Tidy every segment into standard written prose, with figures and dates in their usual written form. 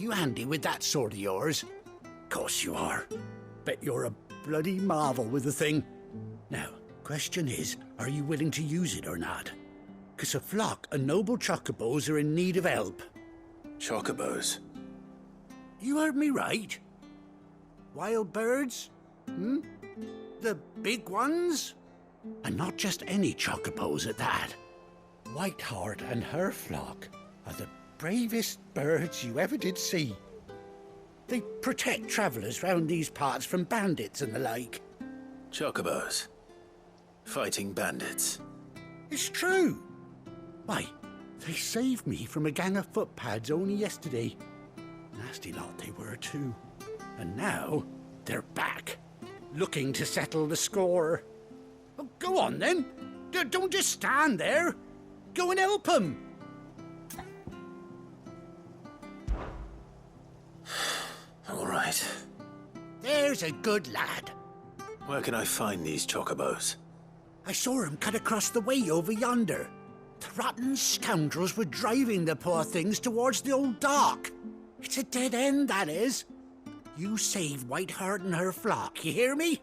you handy with that sword of yours? Course you are. Bet you're a bloody marvel with the thing. Now, question is, are you willing to use it or not? 'Cause a flock of noble chocobos are in need of help. Chocobos? You heard me right. Wild birds? The big ones? And not just any chocobos at that. Whiteheart and her flock are the bravest birds you ever did see. They protect travellers round these parts from bandits and the like. Chocobos? Fighting bandits? It's true. Why, they saved me from a gang of footpads only yesterday. Nasty lot they were too. And now they're back, looking to settle the score. Oh, go on then. Don't just stand there. Go and help them. All right. There's a good lad. Where can I find these chocobos? I saw him cut across the way over yonder. The rotten scoundrels were driving the poor things towards the old dock. It's a dead end, that is. You save Whiteheart and her flock, you hear me?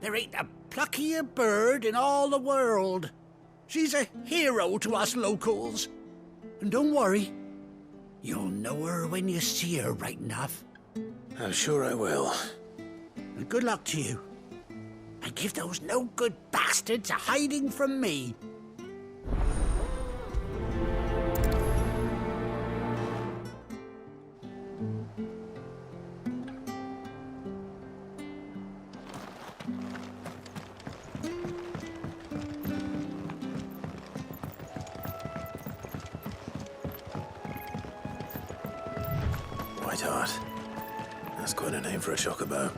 There ain't a pluckier bird in all the world. She's a hero to us locals. And don't worry, you'll know her when you see her right enough. I'm sure I will. And good luck to you. And give those no-good bastards a hiding from me. Whiteheart. That's quite a name for a chocobo.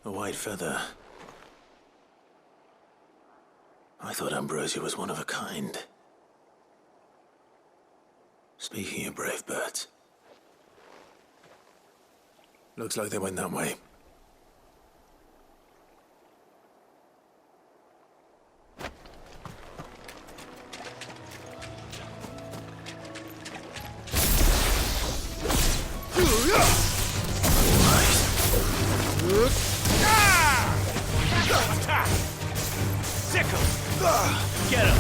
A white feather. I thought Ambrosia was one of a kind. Speaking of brave birds. Looks like they went that way. Get him!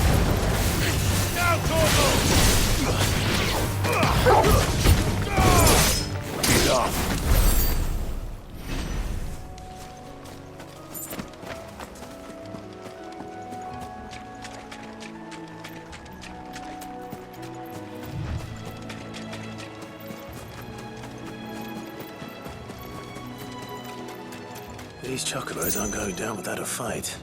Now, Corporal! Get off! These chocobos aren't going down without a fight.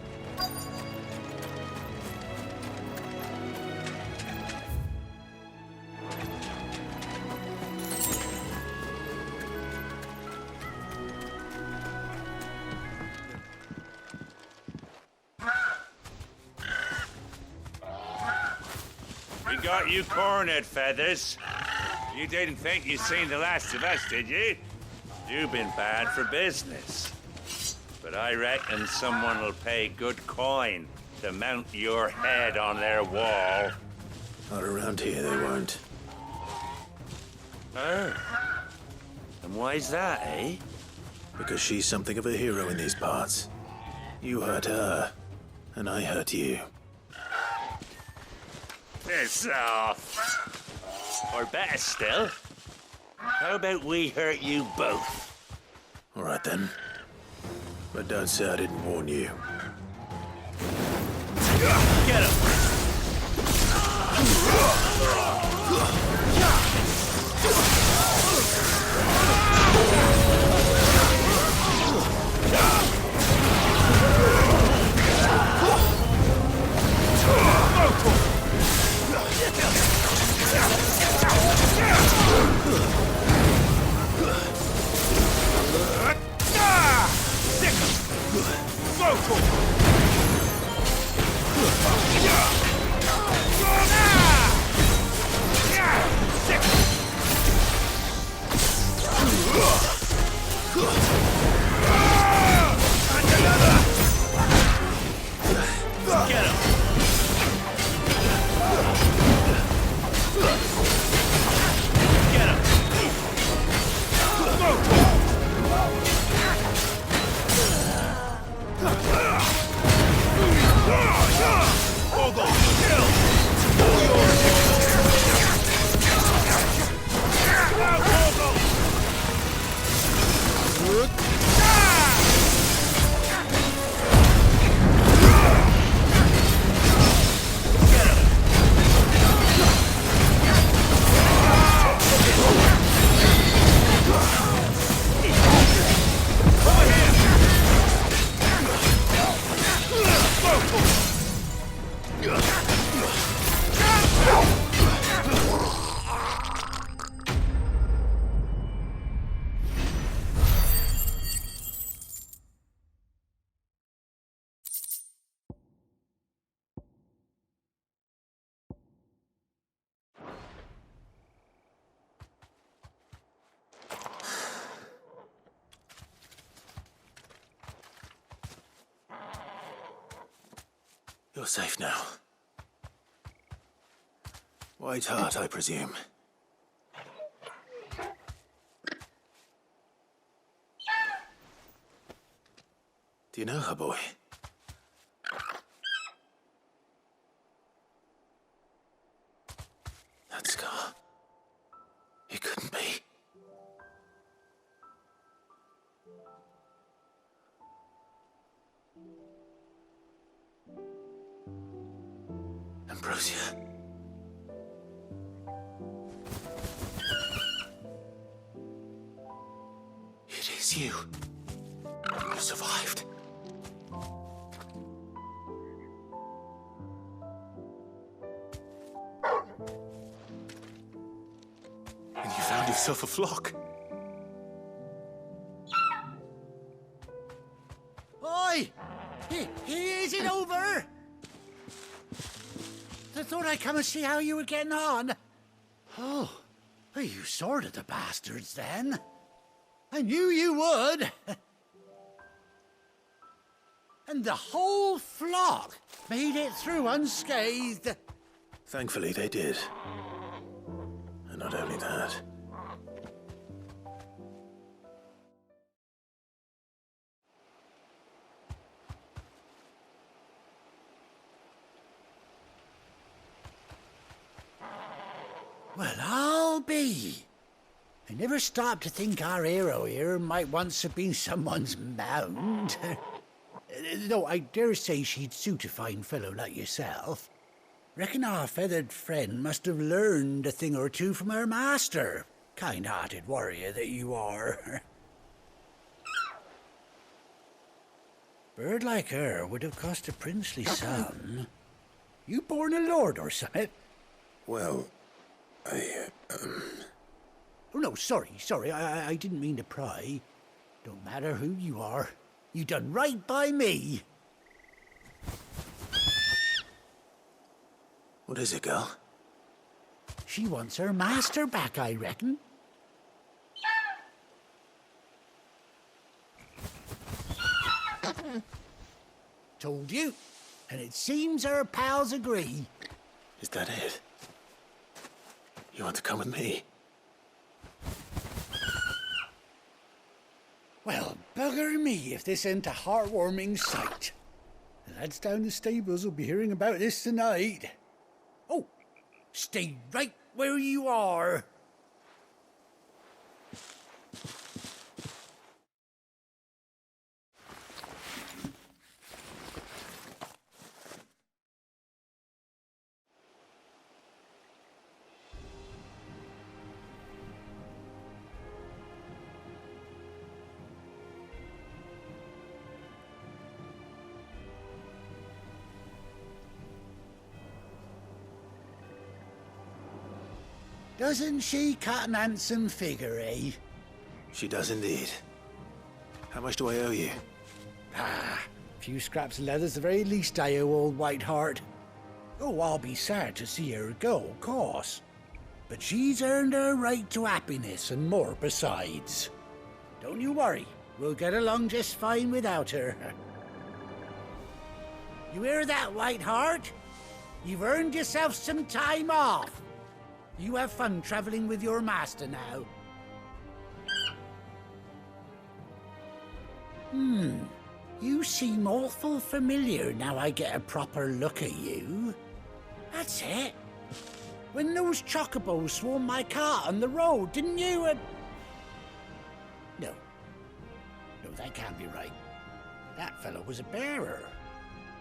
We got you cornered, Feathers. You didn't think you'd seen the last of us, did you? You've been bad for business. But I reckon someone will pay good coin to mount your head on their wall. Not around here, they won't. Oh. And why's that, eh? Because she's something of a hero in these parts. You hurt her, and I hurt you. Piss off. Or better still, how about we hurt you both? All right then. But don't say I didn't warn you. Get him! Get him! Get him! Ogle, kill! You're safe now. White heart, I presume. Do you know her, boy? That scar. It couldn't be. Ambrosia. It is you. You survived. And you found yourself a flock. Oi! Is it over? I thought I'd come and see how you were getting on. Oh, well, you sorted the bastards then. I knew you would. And the whole flock made it through unscathed. Thankfully, they did. And not only that. Well, I'll be. I never stopped to think our hero here might once have been someone's mound. Though I dare say she'd suit a fine fellow like yourself. Reckon our feathered friend must have learned a thing or two from her master. Kind-hearted warrior that you are. Bird like her would have cost a princely sum. You born a lord or something? Well, Oh, no, sorry. I didn't mean to pry. Don't matter who you are. You done right by me. What is it, girl? She wants her master back, I reckon. Told you. And it seems her pals agree. Is that it? You want to come with me? Well, bugger me if this ain't a heartwarming sight. The lads down the stables will be hearing about this tonight. Oh, stay right where you are. Doesn't she cut an handsome figure, eh? She does indeed. How much do I owe you? Few scraps of leather's the very least I owe old Whiteheart. Oh, I'll be sad to see her go, of course. But she's earned her right to happiness and more besides. Don't you worry, we'll get along just fine without her. You hear that, Whiteheart? You've earned yourself some time off. You have fun traveling with your master now. You seem awful familiar now I get a proper look at you. That's it. When those chocobos swarmed my cart on the road, didn't you? No, that can't be right. That fellow was a bearer.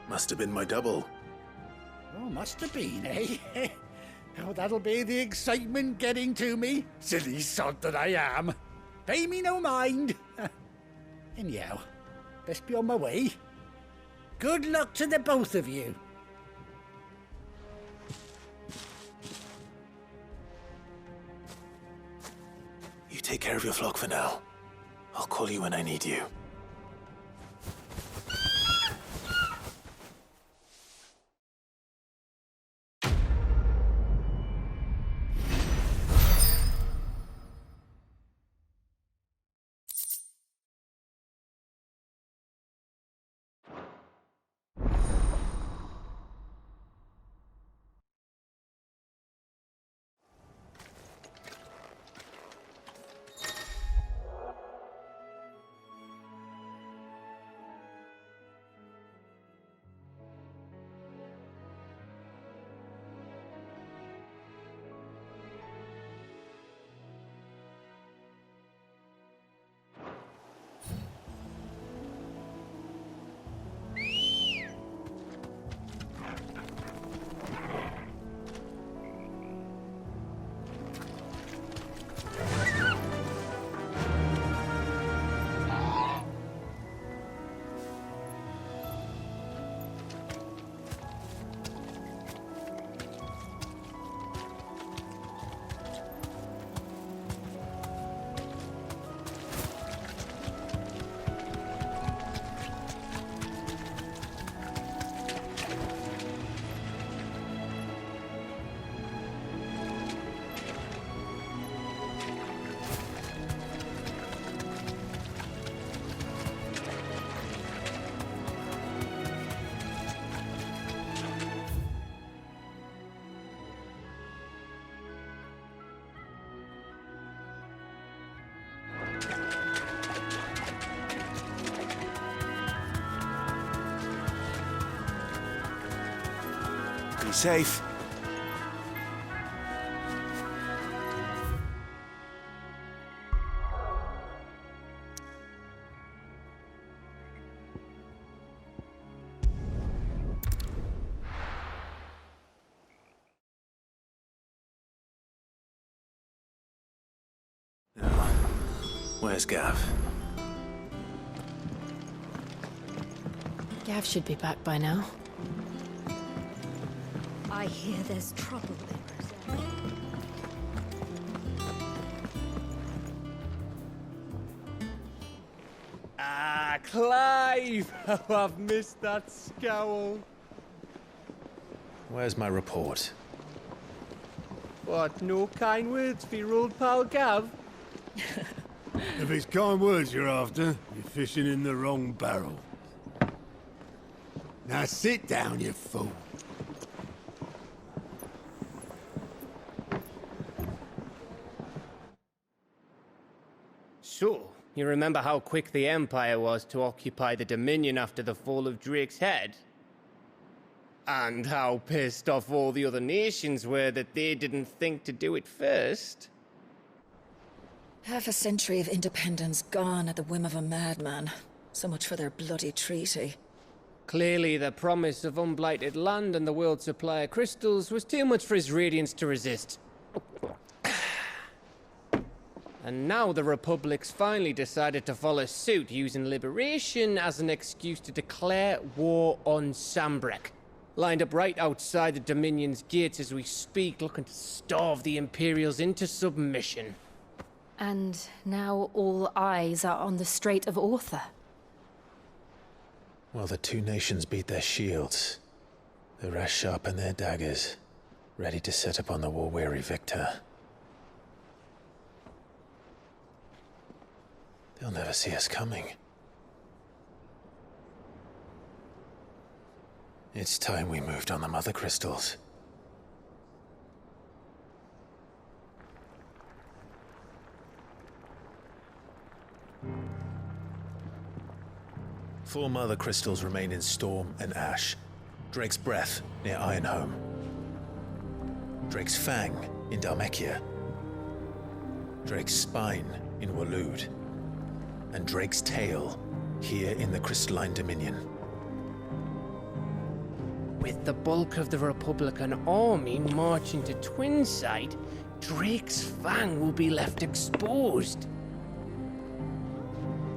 Must have been my double. Oh, must have been, eh? Oh, that'll be the excitement getting to me. Silly sod that I am. Pay me no mind. Anyhow, best be on my way. Good luck to the both of you. You take care of your flock for now. I'll call you when I need you. Be safe. Now, where's Gav? Gav should be back by now. I hear there's trouble in Brazil. Ah, Clive! Oh, I've missed that scowl. Where's my report? What, no kind words for your old pal Gav? If it's kind words you're after, you're fishing in the wrong barrel. Now sit down, you fool. So, you remember how quick the Empire was to occupy the Dominion after the fall of Drake's head? And how pissed off all the other nations were that they didn't think to do it first? Half a century of independence gone at the whim of a madman. So much for their bloody treaty. Clearly, the promise of unblighted land and the world's supply of crystals was too much for his radiance to resist. And now the Republic's finally decided to follow suit, using liberation as an excuse to declare war on Sambrek. Lined up right outside the Dominion's gates as we speak, looking to starve the Imperials into submission. And now all eyes are on the Strait of Author. While the two nations beat their shields, the rest sharpen their daggers, ready to set upon the war-weary victor. They'll never see us coming. It's time we moved on the mother crystals. Four mother crystals remain in Storm and Ash. Drake's Breath near Ironhome. Drake's Fang in Dhalmekia. Drake's Spine in Waloed. And Drake's Tail here in the Crystalline Dominion. With the bulk of the Republican army marching to Twinside, Drake's Fang will be left exposed.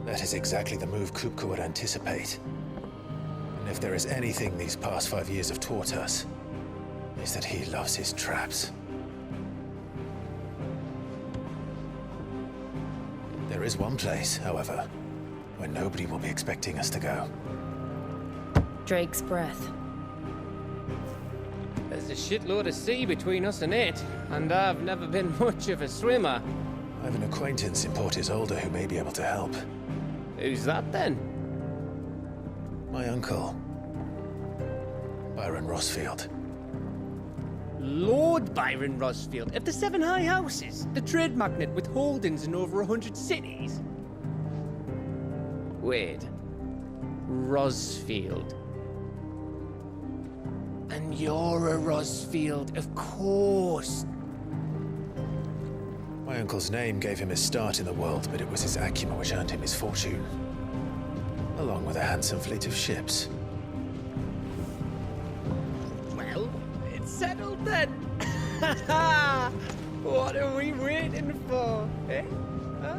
That is exactly the move Kupka would anticipate. And if there is anything these past 5 years have taught us, is that he loves his traps. There is one place, however, where nobody will be expecting us to go. Drake's Breath. There's a shitload of sea between us and it, and I've never been much of a swimmer. I have an acquaintance in Port Isolde who may be able to help. Who's that then? My uncle, Byron Rossfield. Lord Byron Rossfield of the Seven High Houses, the trade magnate with holdings in over 100 cities. Wait, Rossfield. And you're a Rossfield, of course. My uncle's name gave him his start in the world, but it was his acumen which earned him his fortune, along with a handsome fleet of ships. Well, it's settled then. What are we waiting for, eh? Huh?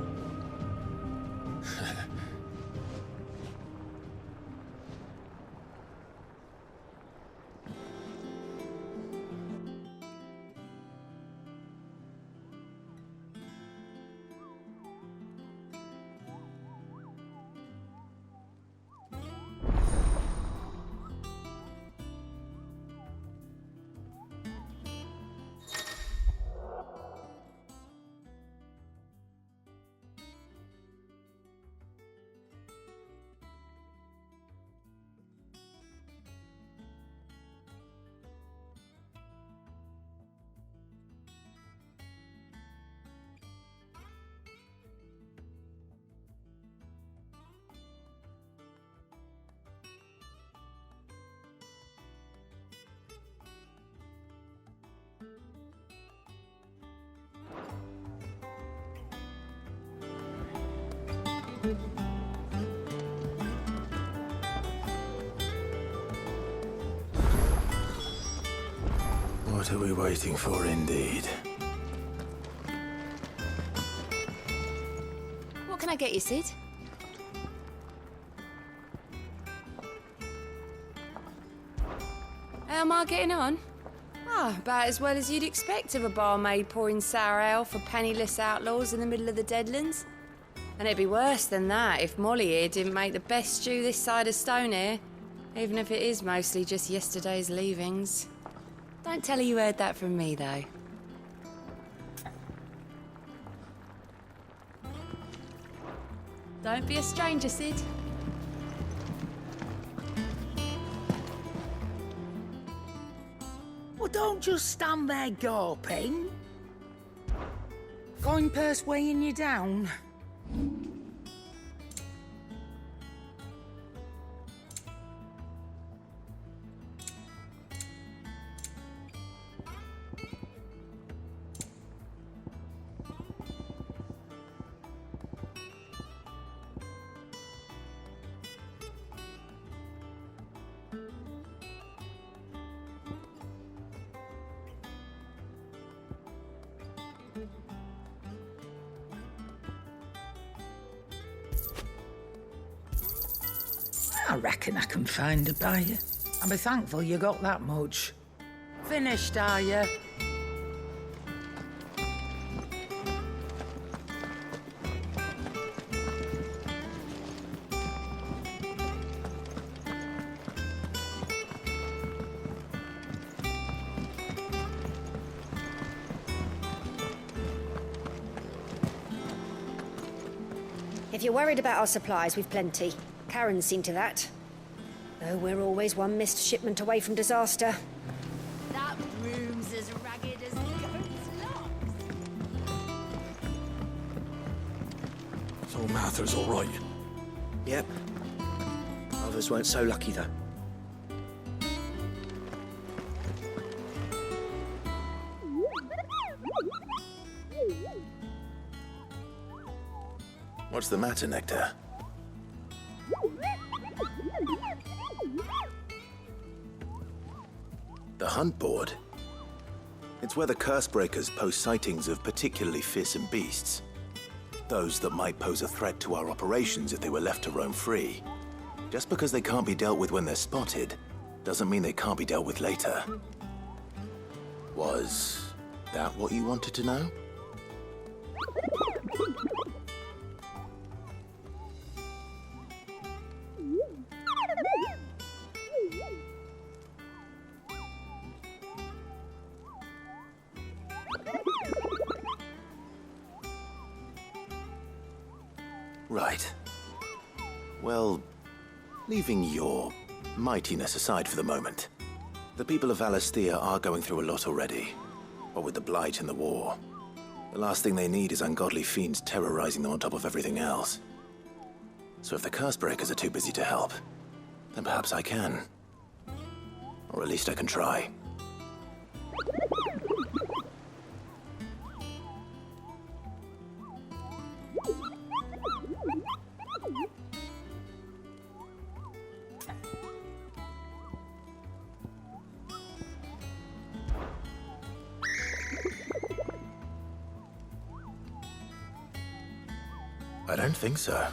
What are we waiting for, indeed? What can I get you, Sid? How am I getting on? Ah, about as well as you'd expect of a barmaid pouring sour ale for penniless outlaws in the middle of the Deadlands. And it'd be worse than that if Molly here didn't make the best stew this side of Stonehair, even if it is mostly just yesterday's leavings. Don't tell her you heard that from me, though. Don't be a stranger, Sid. Well, don't just stand there gawping. Coin purse weighing you down. I reckon I can find a buyer. I'll be thankful you got that much. Finished, are you? If you're worried about our supplies, we've plenty. Karen's seen to that. Though we're always one missed shipment away from disaster. That room's as ragged as goat's locks. So Mather's all right. Yep. Others weren't so lucky, though. What's the matter, Nectar? The hunt board? It's where the Cursebreakers post sightings of particularly fearsome beasts. Those that might pose a threat to our operations if they were left to roam free. Just because they can't be dealt with when they're spotted, doesn't mean they can't be dealt with later. Was that what you wanted to know? Right. Well, leaving your mightiness aside for the moment, the people of Valisthea are going through a lot already. What with the Blight and the war, the last thing they need is ungodly fiends terrorizing them on top of everything else. So if the Cursebreakers are too busy to help, then perhaps I can. Or at least I can try. I don't think so.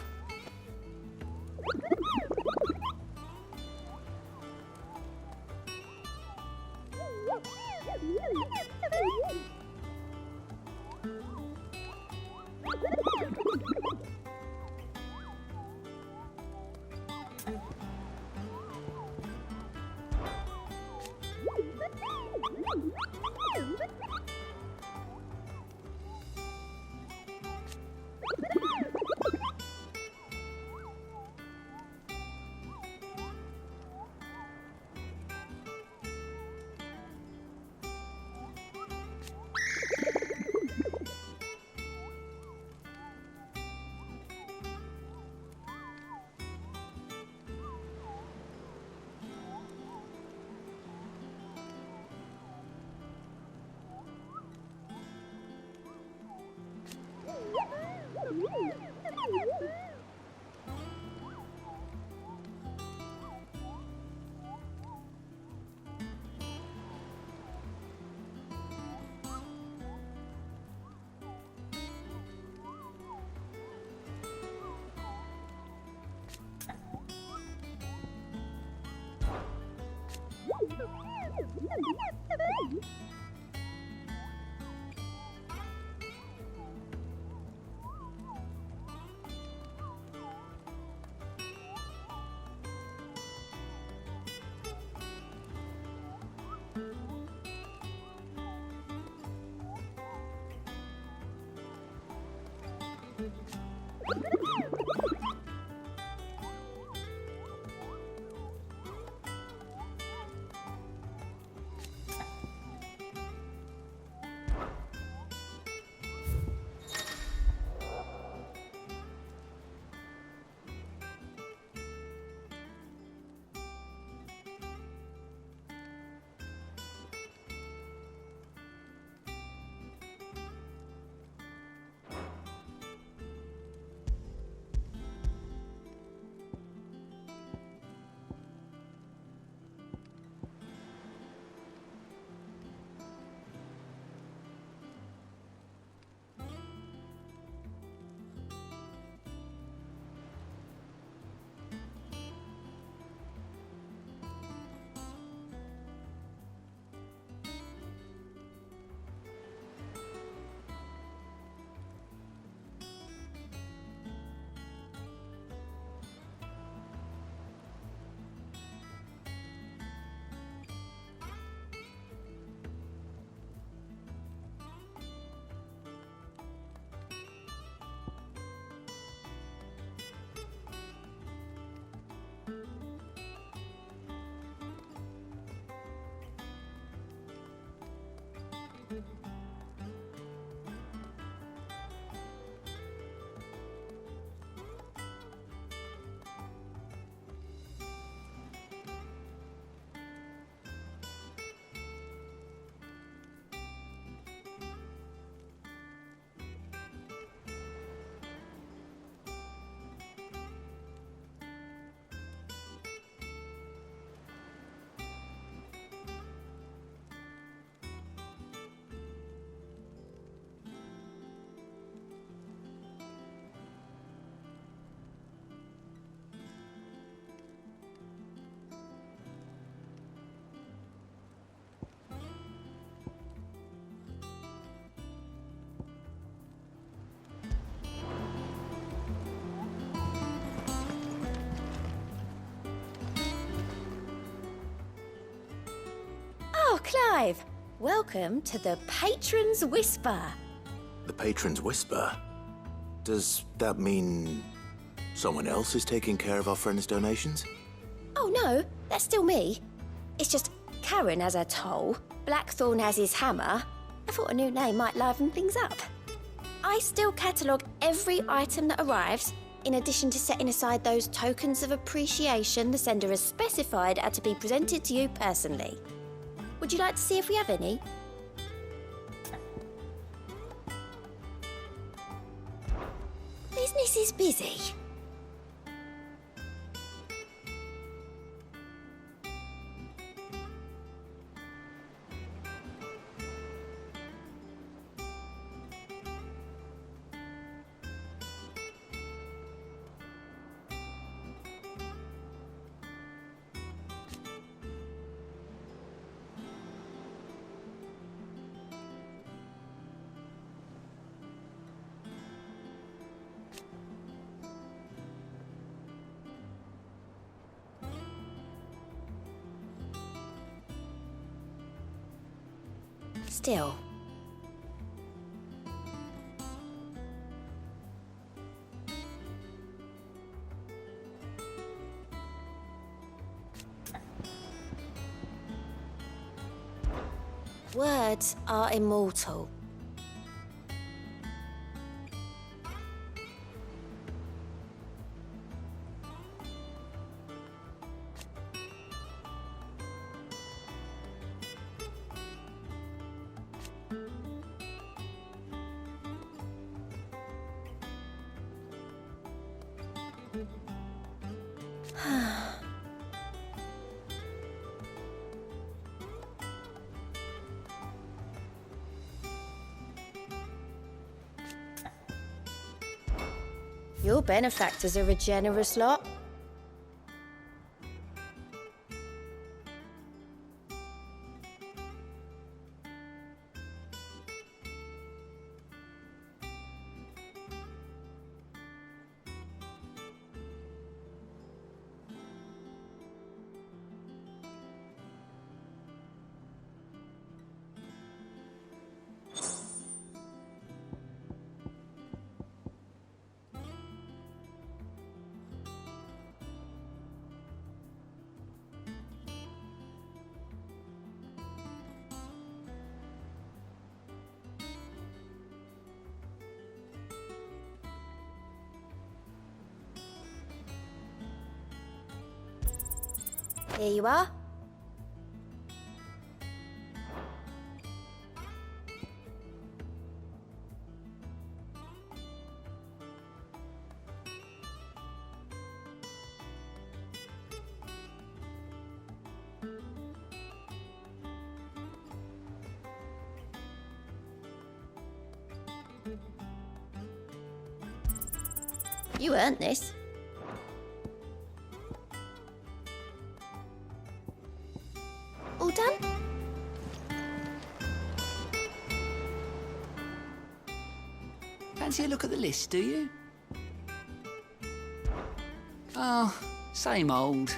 Clive. Welcome to the Patron's Whisper. The Patron's Whisper? Does that mean someone else is taking care of our friend's donations? Oh no, that's still me. It's just Karen has her toll, Blackthorn has his hammer. I thought a new name might liven things up. I still catalogue every item that arrives, in addition to setting aside those tokens of appreciation the sender has specified are to be presented to you personally. Would you like to see if we have any? Business is busy. Still. Words are immortal. Your benefactors are a generous lot. Here you are. You earned this. All done? Fancy a look at the list, do you? Oh, same old.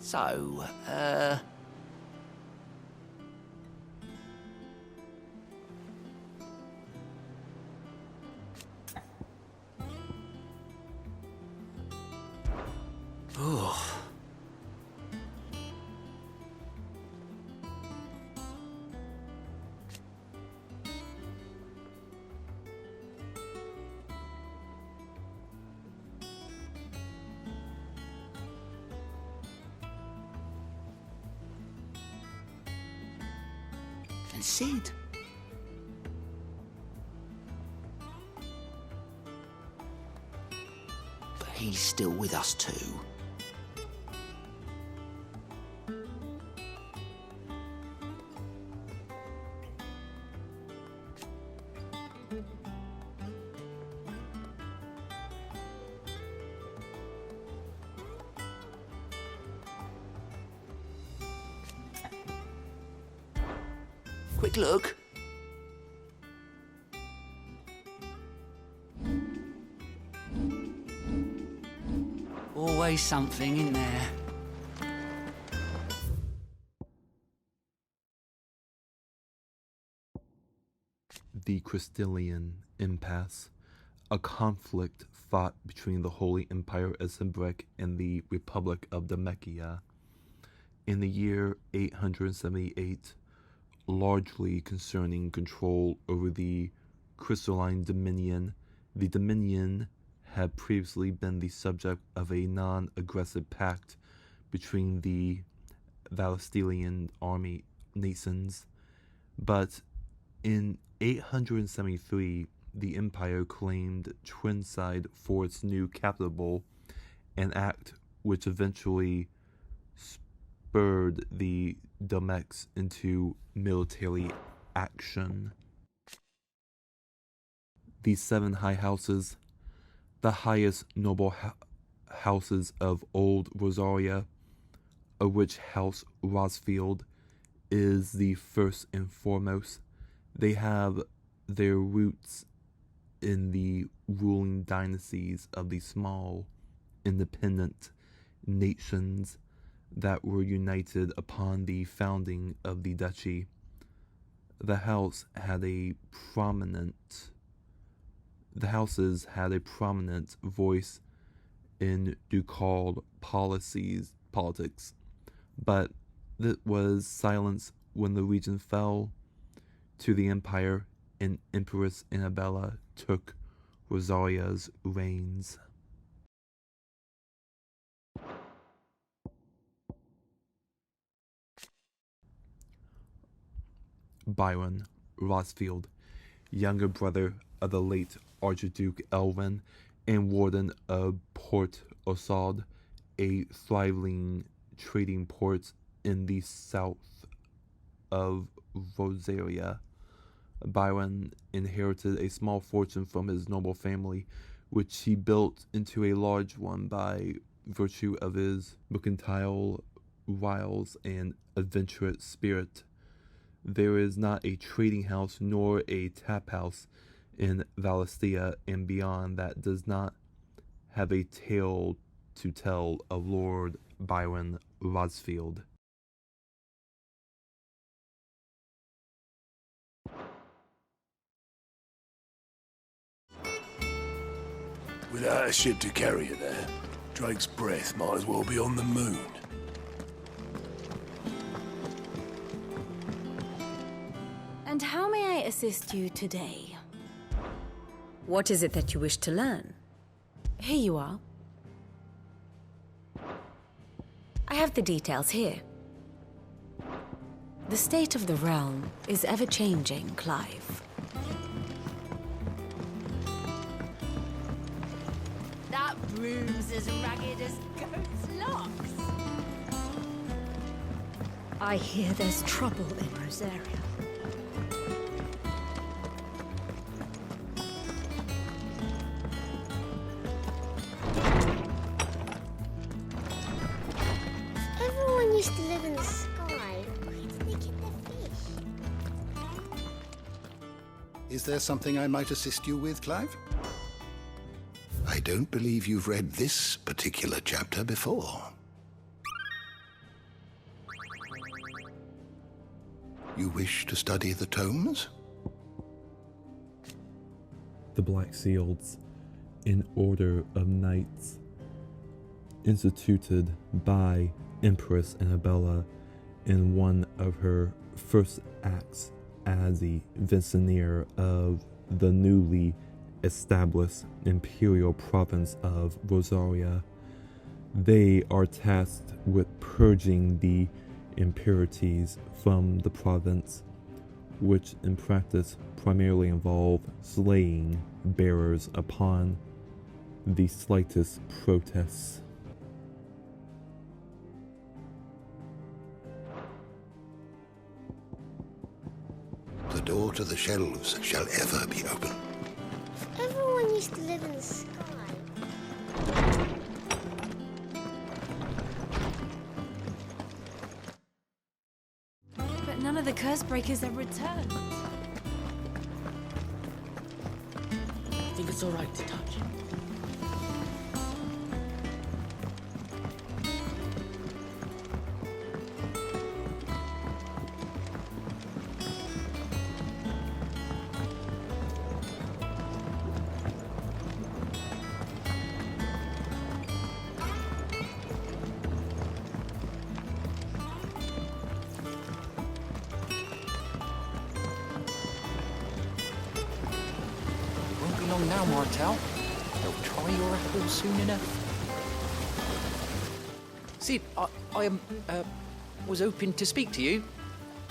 So, Oh. and Sid. But he's still with us too. Quick look. Always something in there. The Crystallian Impasse, a conflict fought between the Holy Empire of Sanbreque and the Republic of Damechia. In the year 878, largely concerning control over the crystalline dominion. The dominion had previously been the subject of a non-aggressive pact between the Valestilian army nations, but in 873 the empire claimed Twinside for its new capital, an act which eventually spurred the Damex into military action. The 7 high houses, the highest noble houses of Old Rosaria, of which House Rosfield is the first and foremost. They have their roots in the ruling dynasties of the small, independent nations that were united upon the founding of the duchy. The houses had a prominent voice in ducal politics, but that was silenced when the region fell to the empire and Empress Annabella took Rosaria's reigns. Byron Rosfield, younger brother of the late Archduke Elwin and warden of Port Isolde, a thriving trading port in the south of Rosaria. Byron inherited a small fortune from his noble family, which he built into a large one by virtue of his mercantile wiles and adventurous spirit. There is not a trading house nor a tap house in Valestia and beyond that does not have a tale to tell of Lord Byron Rosfield. Without a ship to carry you there, Drake's breath might as well be on the moon. And how may I assist you today? What is it that you wish to learn? Here you are. I have the details here. The state of the realm is ever-changing, Clive. That broom's as ragged as goat's locks. I hear there's trouble in Rosaria. Everyone used to live in the sky. Where did they get their fish? Is there something I might assist you with, Clive? I don't believe you've read this particular chapter before. You wish to study the tomes? The Black Shields, an order of knights instituted by Empress Annabella in one of her first acts as the vizier of the newly established imperial province of Rosaria. They are tasked with purging the impurities from the province, which in practice primarily involve slaying bearers upon the slightest protests. The door to the shelves shall ever be open. Everyone used to live in the sky. But none of the curse breakers have returned. I think it's all right to touch. Long now, Martel. They'll try your apples soon enough. Sid, I was hoping to speak to you.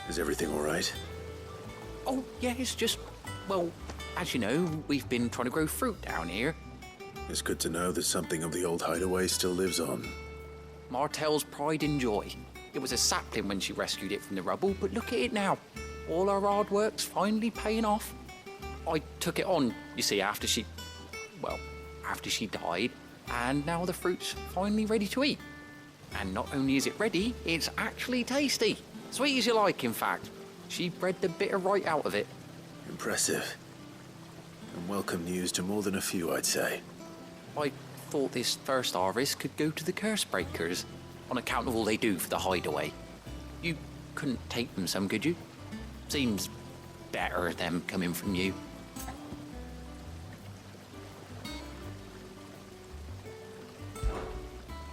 Is everything all right? Oh, yeah, it's just, well, as you know, we've been trying to grow fruit down here. It's good to know that something of the old hideaway still lives on. Martel's pride and joy. It was a sapling when she rescued it from the rubble, but look at it now. All our hard work's finally paying off. I took it on, you see, after she died, and now the fruit's finally ready to eat. And not only is it ready, it's actually tasty. Sweet as you like, in fact. She bred the bitter right out of it. Impressive. And welcome news to more than a few, I'd say. I thought this first harvest could go to the curse breakers, on account of all they do for the hideaway. You couldn't take them some, could you? Seems better them coming from you.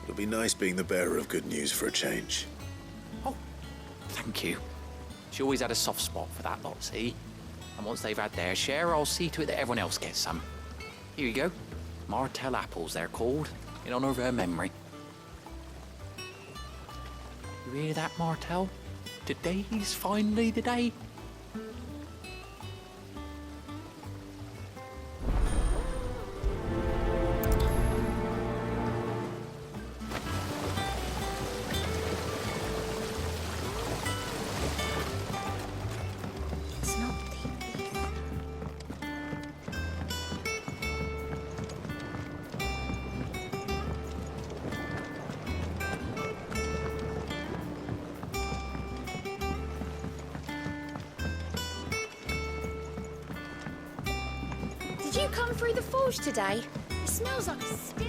It'll be nice being the bearer of good news for a change. Oh, thank you. She always had a soft spot for that lot, see? And once they've had their share, I'll see to it that everyone else gets some. Here you go. Martel apples, they're called, in honor of her memory. You hear that, Martel? Today's finally the day. Did you come through the forge today? It smells like a still.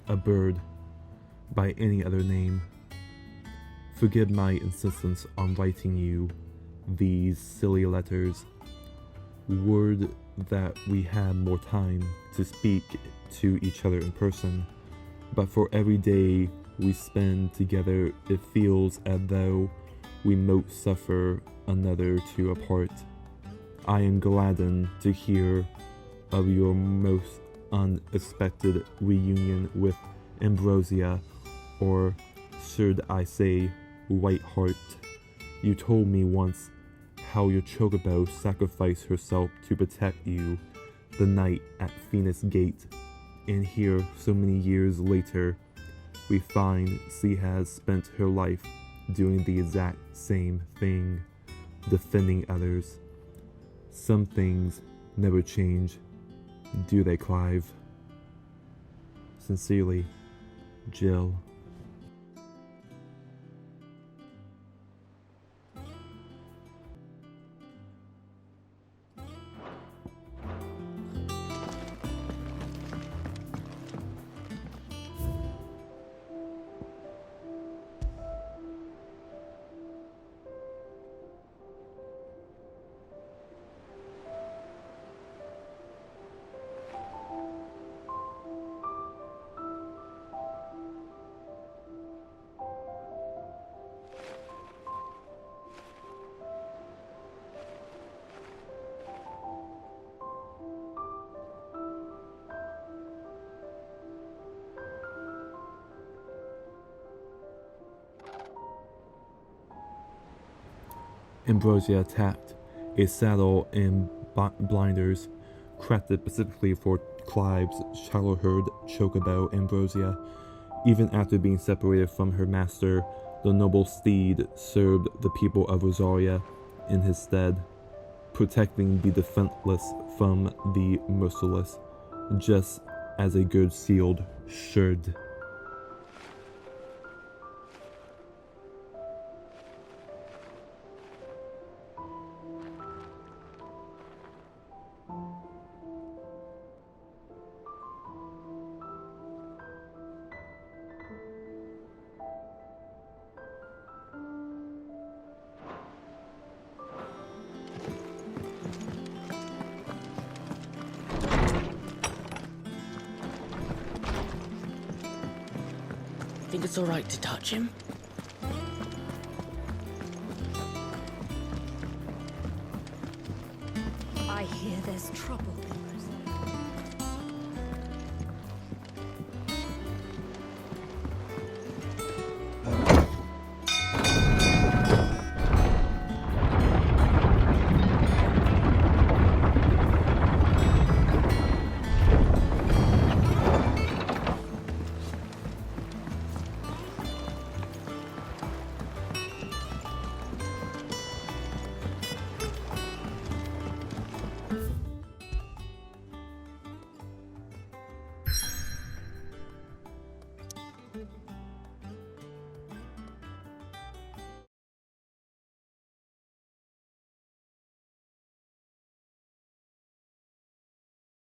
A bird, by any other name. Forgive my insistence on writing you these silly letters. Word that we had more time to speak to each other in person, but for every day we spend together, it feels as though we mote suffer another two apart. I am gladdened to hear of your most unexpected reunion with Ambrosia, or should I say Whiteheart. You told me once how your chocobo sacrificed herself to protect you the night at Phoenix Gate, and here, so many years later, we find she has spent her life doing the exact same thing, defending others. Some things never change, do they, Clive? Sincerely, Jill. Ambrosia tapped a saddle and blinders crafted specifically for Clive's childhood chocobo Ambrosia. Even after being separated from her master, the noble steed served the people of Rosaria in his stead, protecting the defenseless from the merciless, just as a good shield should. Think it's alright to touch him? I hear there's trouble.